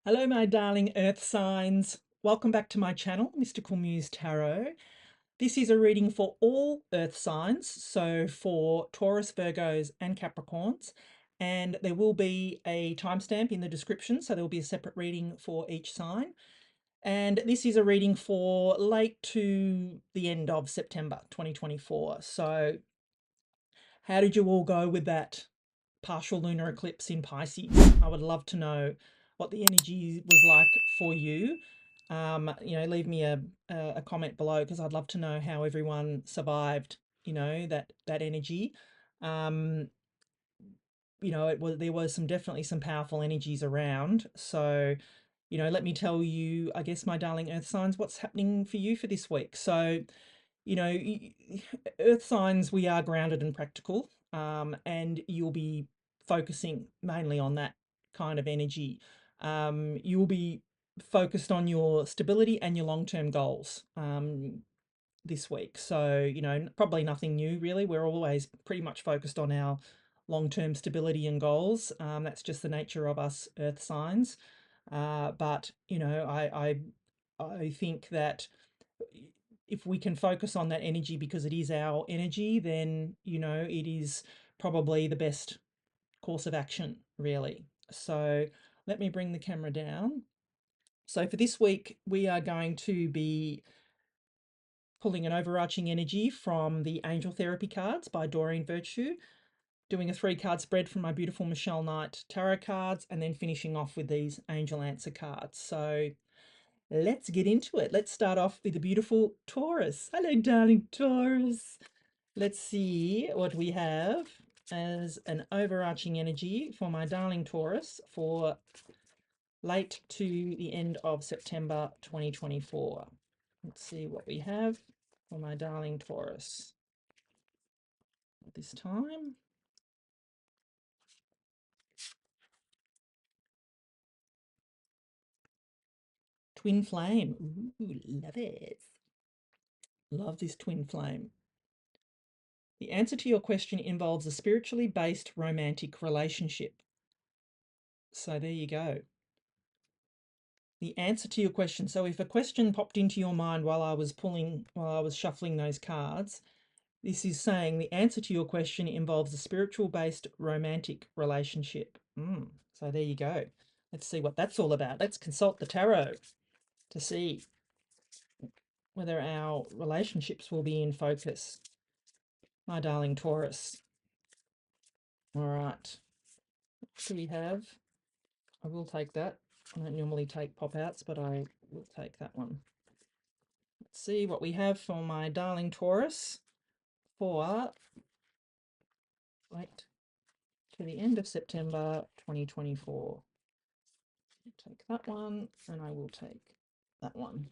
Hello, my darling earth signs. Welcome back to my channel, Mystical Muse Tarot. This is a reading for all earth signs, so for Taurus, Virgos, and Capricorns. And there will be a timestamp in the description, so there will be a separate reading for each sign. And this is a reading for late to the end of September 2024. So, how did you all go with that partial lunar eclipse in Pisces? I would love to know what the energy was like for you. Leave me a comment below because I'd love to know how everyone survived, that energy. Um, there was definitely some powerful energies around. So, let me tell you, I guess, my darling earth signs, what's happening for you for this week. So, you know, earth signs, we are grounded and practical, and you'll be focusing mainly on that kind of energy. You'll be focused on your stability and your long-term goals this week. So, probably nothing new really. We're always pretty much focused on our long-term stability and goals. That's just the nature of us earth signs. But, I think that if we can focus on that energy because it is our energy, then, it is probably the best course of action, really. So let me bring the camera down. So for this week, we are going to be pulling an overarching energy from the Angel Therapy cards by Doreen Virtue, doing a 3-card spread from my beautiful Michelle Knight tarot cards, and then finishing off with these Angel Answer cards. So let's get into it. Let's start off with the beautiful Taurus. Hello, darling Taurus. Let's see what we have as an overarching energy for my darling Taurus for late to the end of September 2024. Let's see what we have for my darling Taurus this time. Twin flame. Ooh, love it. Love this twin flame. The answer to your question involves a spiritually based romantic relationship. So there you go. The answer to your question. So if a question popped into your mind while I was shuffling those cards, this is saying the answer to your question involves a spiritual based romantic relationship. So there you go. Let's see what that's all about. Let's consult the tarot to see whether our relationships will be in focus. My darling Taurus. All right. What do we have? I will take that. I don't normally take pop-outs, but I will take that one. Let's see what we have for my darling Taurus for late to the end of September 2024. I'll take that one, and I will take that one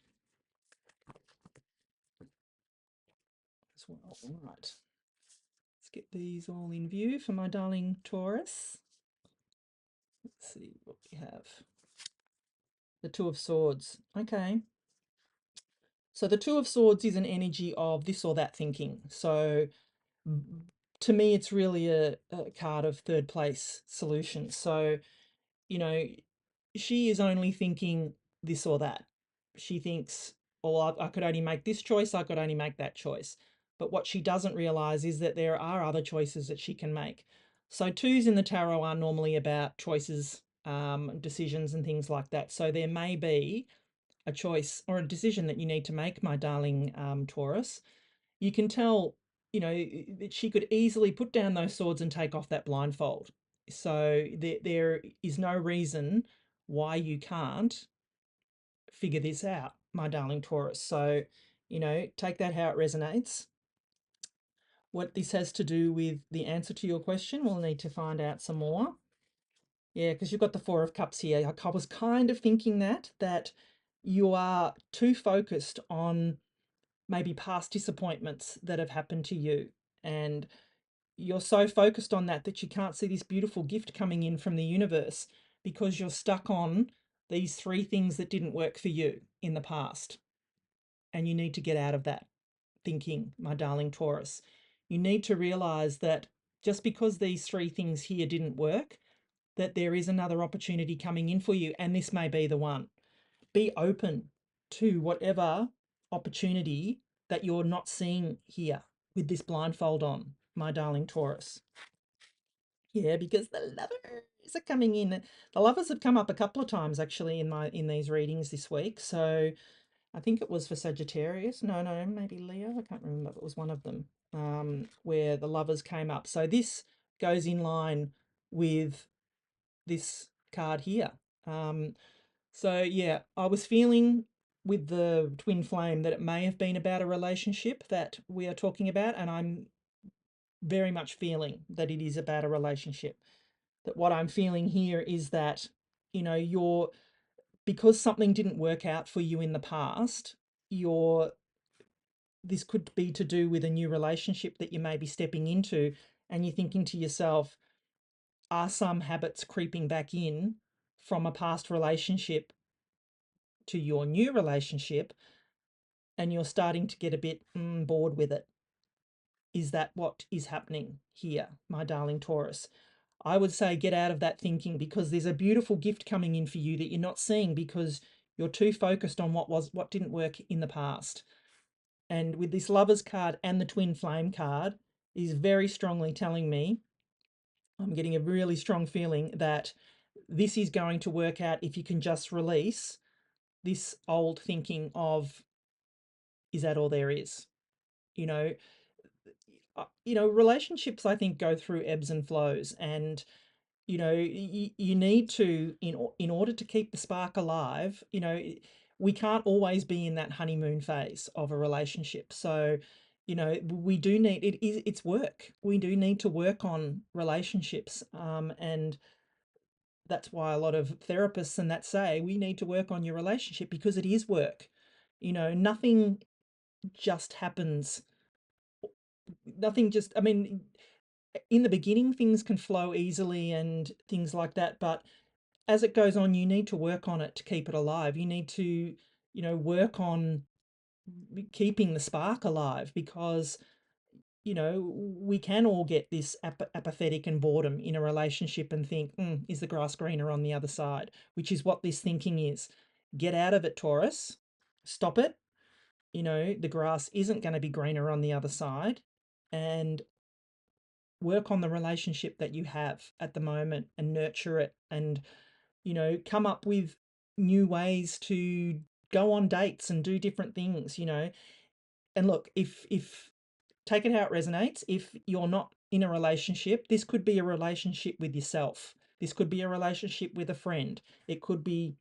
as well. All right. Let's get these all in view for my darling Taurus. Let's see what we have. The Two of Swords. Okay. So the Two of Swords is an energy of this or that thinking. So to me, it's really a card of third place solutions. So, you know, she is only thinking this or that. She thinks, oh, I could only make this choice, I could only make that choice. But what she doesn't realize is that there are other choices that she can make. So twos in the tarot are normally about choices, decisions and things like that. So there may be a choice or a decision that you need to make, my darling Taurus. You can tell, that she could easily put down those swords and take off that blindfold. So there is no reason why you can't figure this out, my darling Taurus. So, take that how it resonates. What this has to do with the answer to your question, we'll need to find out some more. Yeah, because you've got the Four of Cups here. I was kind of thinking that you are too focused on maybe past disappointments that have happened to you. And you're so focused on that you can't see this beautiful gift coming in from the universe because you're stuck on these 3 things that didn't work for you in the past. And you need to get out of that thinking, my darling Taurus. You need to realize that just because these 3 things here didn't work, that there is another opportunity coming in for you, and this may be the one. Be open to whatever opportunity that you're not seeing here with this blindfold on, my darling Taurus. Yeah, because the lovers are coming in. The lovers have come up a couple of times actually in these readings this week. So I think it was for Sagittarius. No, maybe Leo. I can't remember. It was one of them where the lovers came up. So this goes in line with this card here. So yeah, I was feeling with the twin flame that it may have been about a relationship that we are talking about, and I'm very much feeling that it is about a relationship. That what I'm feeling here is that, you're, because something didn't work out for you in the past, this could be to do with a new relationship that you may be stepping into, and you're thinking to yourself, are some habits creeping back in from a past relationship to your new relationship, and you're starting to get a bit bored with it? Is that what is happening here, my darling Taurus? I would say get out of that thinking, because there's a beautiful gift coming in for you that you're not seeing because you're too focused on what didn't work in the past. And with this Lovers card and the Twin Flame card is very strongly telling me, I'm getting a really strong feeling that this is going to work out if you can just release this old thinking of, is that all there is? You know, relationships, I think, go through ebbs and flows, and you need to, in order to keep the spark alive, we can't always be in that honeymoon phase of a relationship. So we do need, it's work. We do need to work on relationships, and that's why a lot of therapists and that say we need to work on your relationship, because it is work. Nothing just happens. Nothing just, I mean, in the beginning things can flow easily and things like that, but as it goes on, you need to work on it to keep it alive. You need to, work on keeping the spark alive, because, we can all get this apathetic and boredom in a relationship and think, is the grass greener on the other side? Which is what this thinking is. Get out of it, Taurus. Stop it. The grass isn't going to be greener on the other side. And work on the relationship that you have at the moment and nurture it, and come up with new ways to go on dates and do different things. And look, if take it how it resonates. If you're not in a relationship, this could be a relationship with yourself, this could be a relationship with a friend, it could be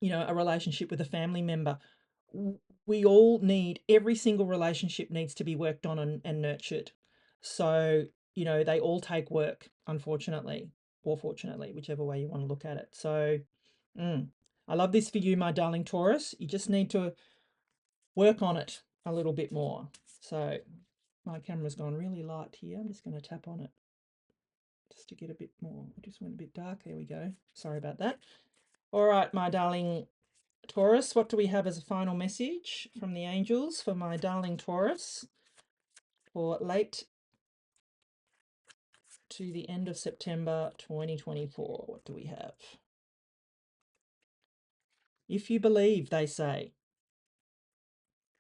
a relationship with a family member. We all need, every single relationship needs to be worked on and nurtured. So they all take work, unfortunately or fortunately, whichever way you want to look at it. So I love this for you, my darling Taurus. You just need to work on it a little bit more. So my camera's gone really light here. I'm just going to tap on it just to get a bit more. I just went a bit dark. There we go. Sorry about that. All right, my darling Taurus, what do we have as a final message from the angels for my darling Taurus for late to the end of September 2024? What do we have? If you believe, they say,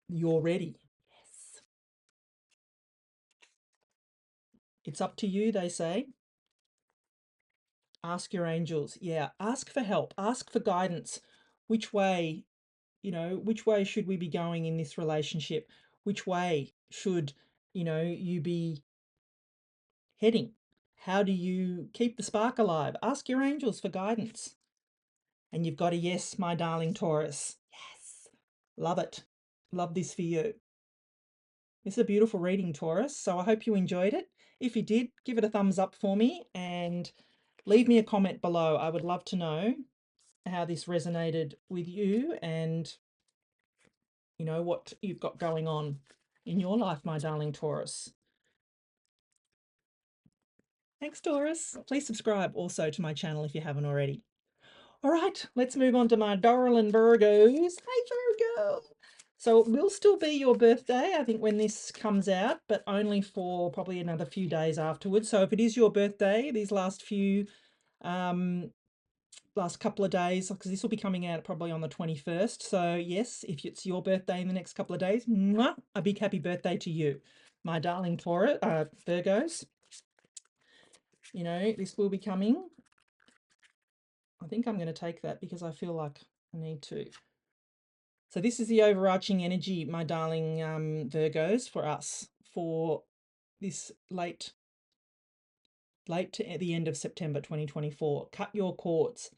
you're ready. Yes. It's up to you, they say. Ask your angels. Yeah, ask for help. Ask for guidance. Which way, which way should we be going in this relationship? Which way should, you be heading? How do you keep the spark alive? Ask your angels for guidance. And you've got a yes, my darling Taurus. Yes. Love it. Love this for you. This is a beautiful reading, Taurus. So I hope you enjoyed it. If you did, give it a thumbs up for me and leave me a comment below. I would love to know how this resonated with you, and what you've got going on in your life, my darling Taurus. Thanks, Taurus. Please subscribe also to my channel if you haven't already. All right, let's move on to my darling Virgos. Hey, Virgo. So it will still be your birthday, I think, when this comes out, but only for probably another few days afterwards. So if it is your birthday, these last few last couple of days, because this will be coming out probably on the 21st. So yes, if it's your birthday in the next couple of days, mwah, a big happy birthday to you, my darling Taurus, Virgos. You know, this will be coming. I think I'm going to take that because I feel like I need to. So this is the overarching energy, my darling Virgos, for us for this late to the end of September 2024. Cut your cords.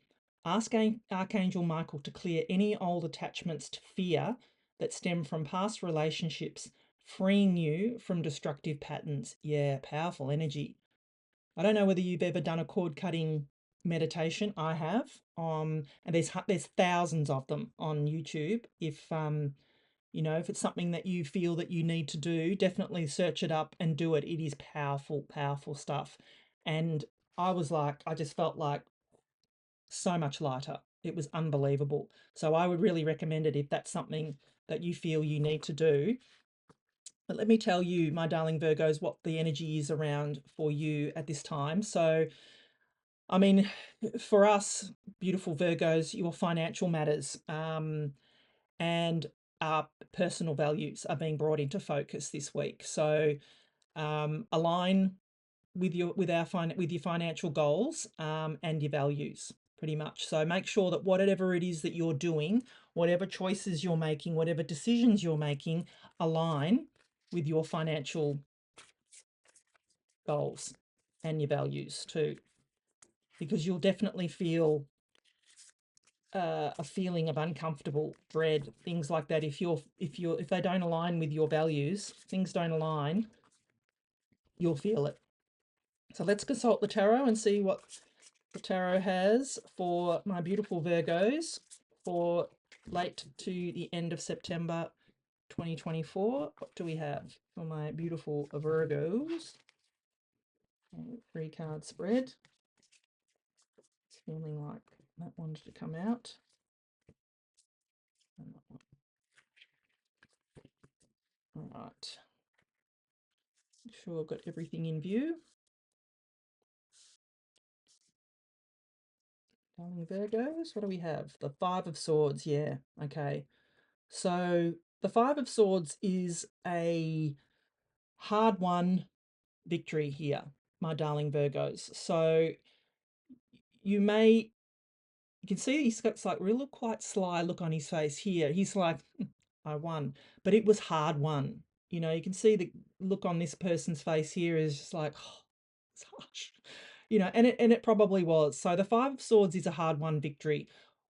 Ask Archangel Michael to clear any old attachments to fear that stem from past relationships, freeing you from destructive patterns. Yeah, powerful energy. I don't know whether you've ever done a cord cutting meditation. I have. And there's thousands of them on YouTube. If you know, if it's something that you feel that you need to do, definitely search it up and do it. It is powerful, powerful stuff. And I just felt like so much lighter. It was unbelievable. So I would really recommend it if that's something that you feel you need to do. But let me tell you, my darling Virgos, what the energy is around for you at this time. So, I mean, for us, beautiful Virgos, your financial matters and our personal values are being brought into focus this week. So, align with your financial goals and your values pretty much. So make sure that whatever it is that you're doing, whatever choices you're making, whatever decisions you're making, align with your financial goals and your values too, because you'll definitely feel a feeling of uncomfortable dread, things like that. If they don't align with your values, things don't align, you'll feel it. So let's consult the tarot and see what the tarot has for my beautiful Virgos for late to the end of September 2024. What do we have for my beautiful Virgos? 3-card spread. It's feeling like that wanted to come out. All right. Make sure I've got everything in view. Darling Virgos, what do we have? The 5 of Swords, yeah, okay. So the 5 of Swords is a hard-won victory here, my darling Virgos. So you can see he's got like real quite sly look on his face here. He's like, I won, but it was hard won. You know, you can see the look on this person's face here is just like, oh, it's harsh. You know, and it probably was. So the 5 of Swords is a hard won victory.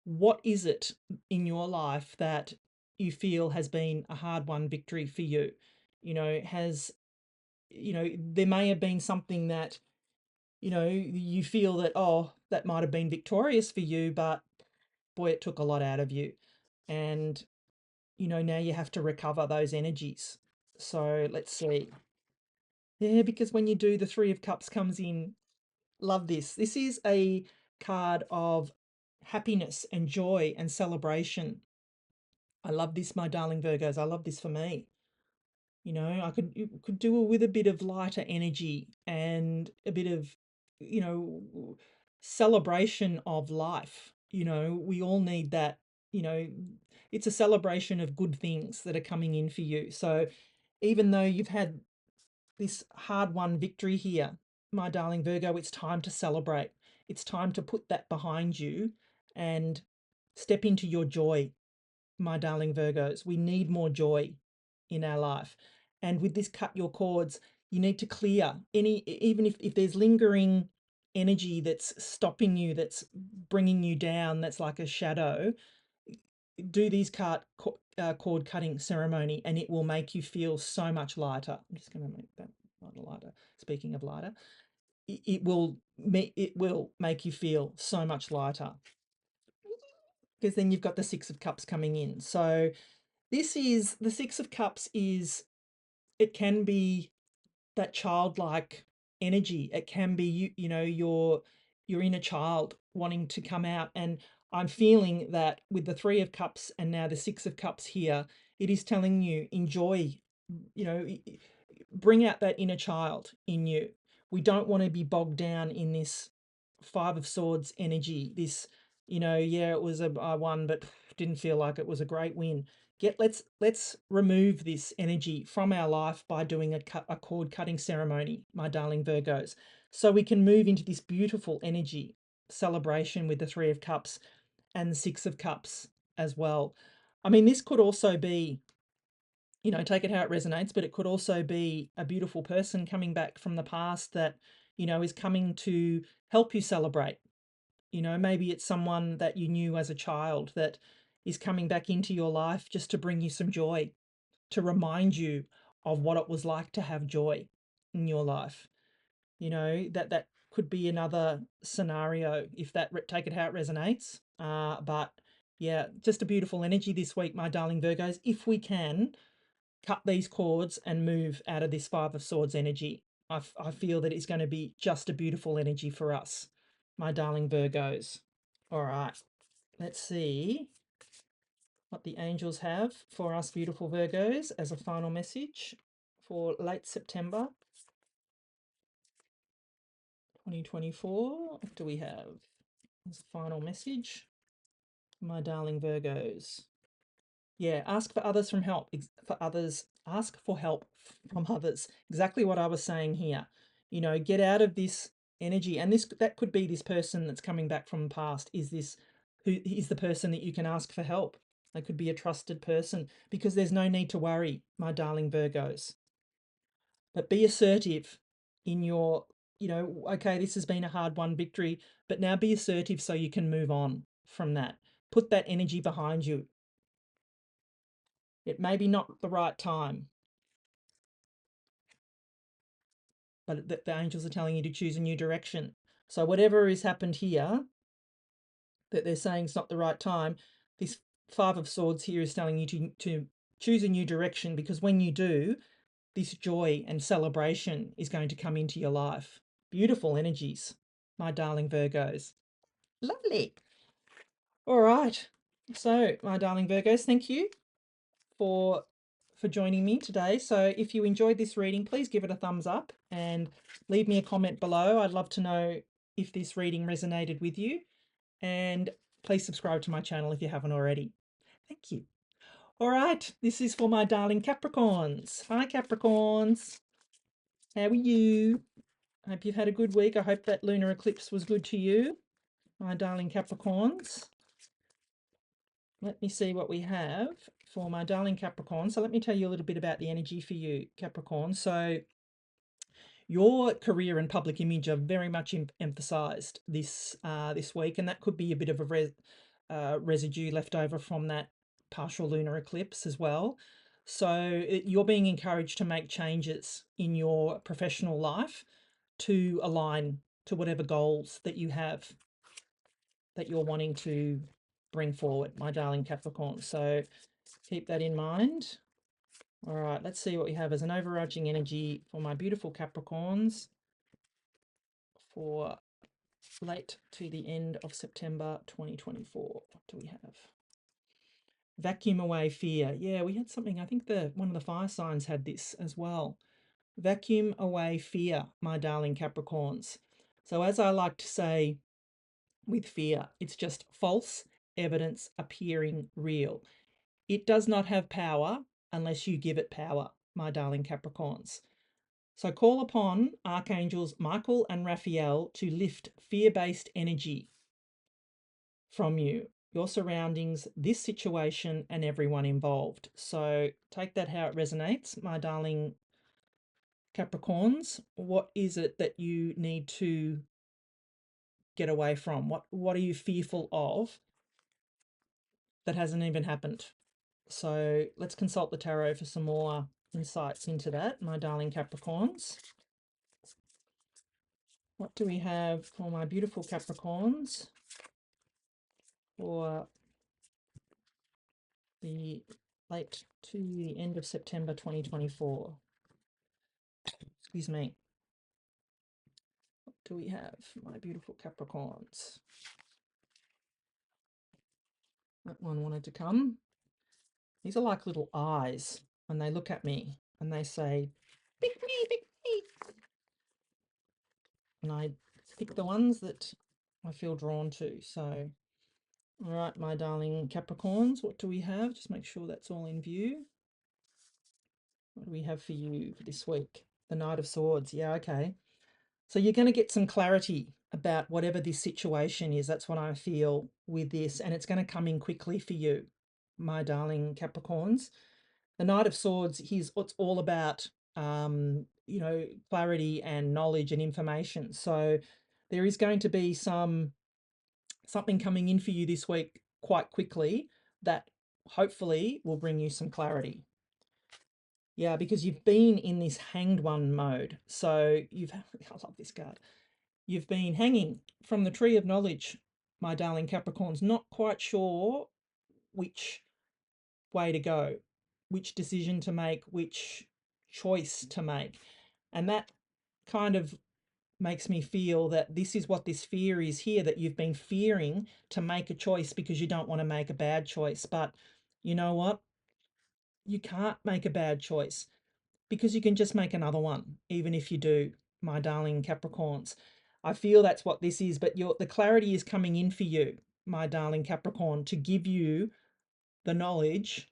What is it in your life that you feel has been a hard won victory for you? You know, there may have been something that, you feel that, oh, that might have been victorious for you, but boy, it took a lot out of you. And, now you have to recover those energies. So let's see. Yeah, because when you do, the 3 of Cups comes in. Love this. This is a card of happiness and joy and celebration. I love this, my darling Virgos. I love this for me. I could do with a bit of lighter energy and a bit of, celebration of life. We all need that. You know, it's a celebration of good things that are coming in for you. So even though you've had this hard-won victory here, my darling Virgo, it's time to celebrate. It's time to put that behind you and step into your joy, my darling Virgos. We need more joy in our life. And with this cut your cords, you need to clear even if there's lingering energy that's stopping you, that's bringing you down, that's like a shadow. Do these cord cutting ceremony and it will make you feel so much lighter. I'm just going to make that lighter. Speaking of lighter, it will make you feel so much lighter, because then you've got the 6 of Cups coming in. So this is the 6 of Cups it can be that childlike energy. It can be your inner child wanting to come out. And I'm feeling that with the 3 of Cups and now the 6 of Cups here, it is telling you enjoy, bring out that inner child in you. We don't want to be bogged down in this Five of Swords energy. This, yeah, it was a one, but didn't feel like it was a great win. Let's remove this energy from our life by doing a cord cutting ceremony, my darling Virgos, so we can move into this beautiful energy celebration with the Three of Cups and the Six of Cups as well. I mean, this could also be, take it how it resonates, but it could also be a beautiful person coming back from the past that, is coming to help you celebrate. Maybe it's someone that you knew as a child that is coming back into your life just to bring you some joy, to remind you of what it was like to have joy in your life. That could be another scenario if that take it how it resonates. But yeah, just a beautiful energy this week, my darling Virgos. If we can cut these cords and move out of this Five of Swords energy, I feel that it's going to be just a beautiful energy for us, my darling Virgos. All right, let's see what the angels have for us beautiful Virgos as a final message for late September 2024. What do we have as a final message, my darling Virgos? Yeah, ask for others from help. For others, ask for help from others. Exactly what I was saying here. Get out of this energy, and that could be this person that's coming back from the past. Who is the person that you can ask for help? They could be a trusted person, because there's no need to worry, my darling Virgos. But be assertive in your, okay, this has been a hard won victory, but now be assertive so you can move on from that. Put that energy behind you. It may be not the right time, but the angels are telling you to choose a new direction. So whatever has happened here that they're saying is not the right time, this Five of Swords here is telling you to choose a new direction, because when you do, this joy and celebration is going to come into your life. Beautiful energies, my darling Virgos. Lovely. All right. So, my darling Virgos, thank you for joining me today. So if you enjoyed this reading, please give it a thumbs up and leave me a comment below. I'd love to know if this reading resonated with you, and please subscribe to my channel if you haven't already. Thank you. All right, this is for my darling Capricorns. Hi Capricorns, how are you? I hope you've had a good week. I hope that lunar eclipse was good to you, my darling Capricorns. Let me see what we have for my darling Capricorn. So let me tell you a little bit about the energy for you, Capricorn. So your career and public image are very much emphasized this week, and that could be a bit of a residue left over from that partial lunar eclipse as well. So you're being encouraged to make changes in your professional life to align to whatever goals that you have that you're wanting to bring forward, my darling Capricorn. So keep that in mind. All right, let's see what we have as an overarching energy for my beautiful Capricorns for late to the end of September 2024. What do we have? Vacuum away fear. Yeah, we had something, I think one of the fire signs had this as well. Vacuum away fear, my darling Capricorns. So as I like to say with fear, it's just false evidence appearing real. It does not have power unless you give it power, my darling Capricorns. So call upon Archangels Michael and Raphael to lift fear-based energy from you, your surroundings, this situation, and everyone involved. So take that how it resonates, my darling Capricorns. What is it that you need to get away from? What are you fearful of that hasn't even happened? So let's consult the tarot for some more insights into that, my darling Capricorns. What do we have for my beautiful Capricorns for the late to the end of September 2024? Excuse me. What do we have, my beautiful Capricorns? That one wanted to come. These are like little eyes, and they look at me and they say, pick me, pick me. And I pick the ones that I feel drawn to. So, all right, my darling Capricorns, what do we have? Just make sure that's all in view. What do we have for you for this week? The Knight of Swords. Yeah, okay. So you're going to get some clarity about whatever this situation is. That's what I feel with this. And it's going to come in quickly for you, my darling Capricorns. The Knight of Swords, it's all about, clarity and knowledge and information. So there is going to be something coming in for you this week quite quickly that hopefully will bring you some clarity. Yeah, because you've been in this hanged one mode. So I love this card. You've been hanging from the tree of knowledge, my darling Capricorns, not quite sure which way to go, which decision to make, which choice to make. And that kind of makes me feel that this is what this fear is here, that you've been fearing to make a choice because you don't want to make a bad choice. But you know what? You can't make a bad choice because you can just make another one, even if you do, my darling Capricorns. I feel that's what this is, but the clarity is coming in for you, my darling Capricorn, to give you the knowledge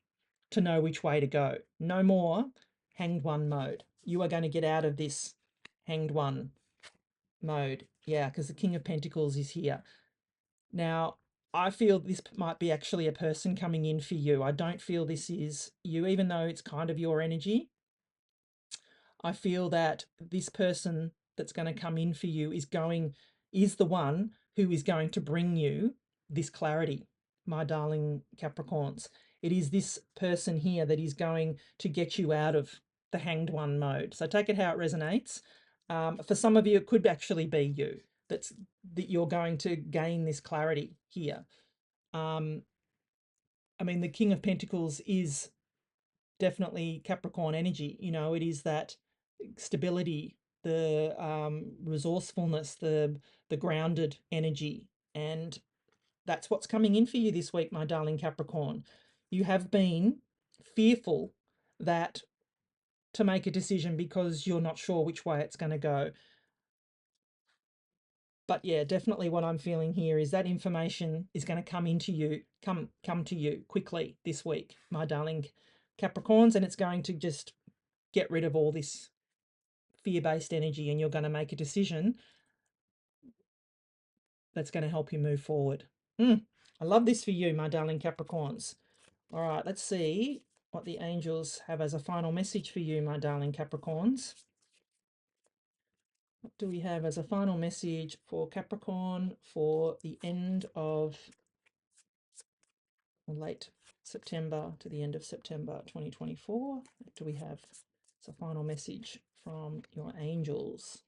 to know which way to go. No more hanged one mode. You are going to get out of this hanged one mode. Yeah, because the King of Pentacles is here. Now, I feel this might be actually a person coming in for you. I don't feel this is you, even though it's kind of your energy. I feel that this person that's going to come in for you is the one who is going to bring you this clarity, my darling Capricorns. It is this person here that is going to get you out of the hanged one mode. So take it how it resonates. For some of you, it could actually be you that you're going to gain this clarity here. I mean, the King of Pentacles is definitely Capricorn energy. It is that stability, the resourcefulness, the grounded energy, and that's what's coming in for you this week, my darling Capricorn. You have been fearful that to make a decision because you're not sure which way it's going to go. But yeah, definitely what I'm feeling here is that information is going to come to you quickly this week, my darling Capricorns, and it's going to just get rid of all this fear-based energy, and you're going to make a decision that's going to help you move forward. I love this for you, my darling Capricorns. All right, let's see what the angels have as a final message for you, my darling Capricorns. What do we have as a final message for Capricorn for the end of late September to the end of September 2024? What do we have as a final message from your angels?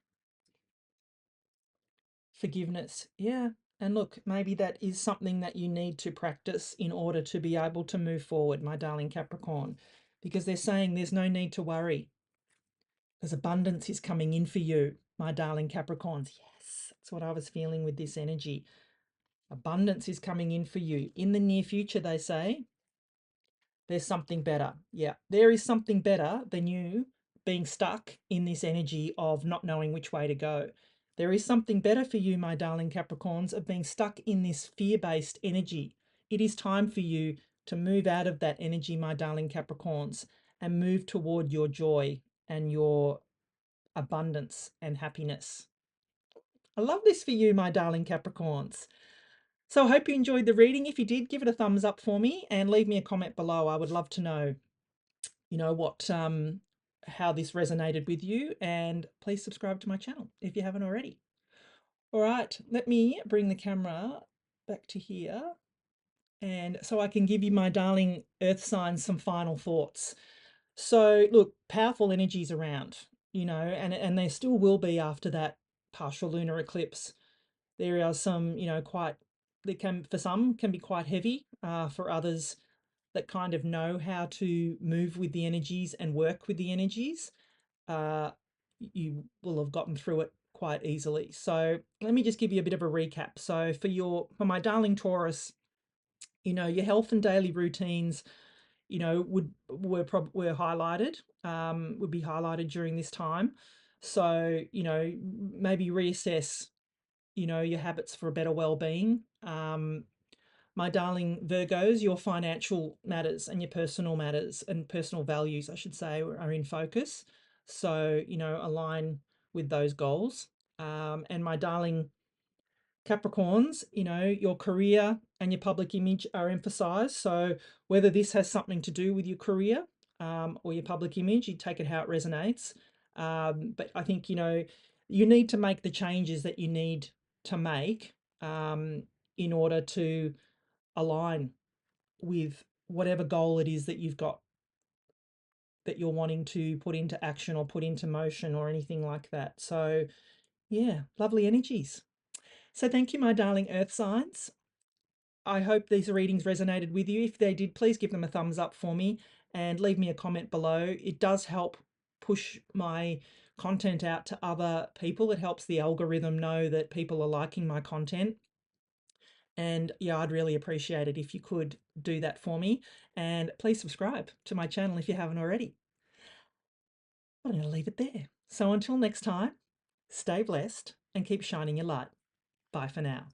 Forgiveness. Yeah. And look, maybe that is something that you need to practice in order to be able to move forward, my darling Capricorn, because they're saying there's no need to worry. Because abundance is coming in for you, my darling Capricorns. Yes, that's what I was feeling with this energy. Abundance is coming in for you. In the near future, they say, there's something better. Yeah, there is something better than you being stuck in this energy of not knowing which way to go. There is something better for you, my darling Capricorns, of being stuck in this fear-based energy. It is time for you to move out of that energy, my darling Capricorns, and move toward your joy and your abundance and happiness. I love this for you, my darling Capricorns. So I hope you enjoyed the reading. If you did, give it a thumbs up for me and leave me a comment below. I would love to know, what how this resonated with you, and please subscribe to my channel if you haven't already. All right, let me bring the camera back to here, and so I can give you, my darling earth signs, some final thoughts. So look, powerful energies around, and there still will be after that partial lunar eclipse. There are some, quite, they can, for some, can be quite heavy, for others that kind of know how to move with the energies and work with the energies, you will have gotten through it quite easily. So let me just give you a bit of a recap. So for my darling Taurus, your health and daily routines, were highlighted, would be highlighted during this time. So, maybe reassess your habits for a better well-being. My darling Virgos, your financial matters and your personal matters and personal values, I should say, are in focus. So, align with those goals. And my darling Capricorns, your career and your public image are emphasized. So, whether this has something to do with your career or your public image, you take it how it resonates. But I think, you need to make the changes that you need to make in order to align with whatever goal it is that you've got that you're wanting to put into action or put into motion or anything like that. So, yeah, lovely energies. So, thank you, my darling earth signs. I hope these readings resonated with you. If they did, please give them a thumbs up for me and leave me a comment below. It does help push my content out to other people. It helps the algorithm know that people are liking my content. And yeah, I'd really appreciate it if you could do that for me. And please subscribe to my channel if you haven't already. I'm going to leave it there. So until next time, stay blessed and keep shining your light. Bye for now.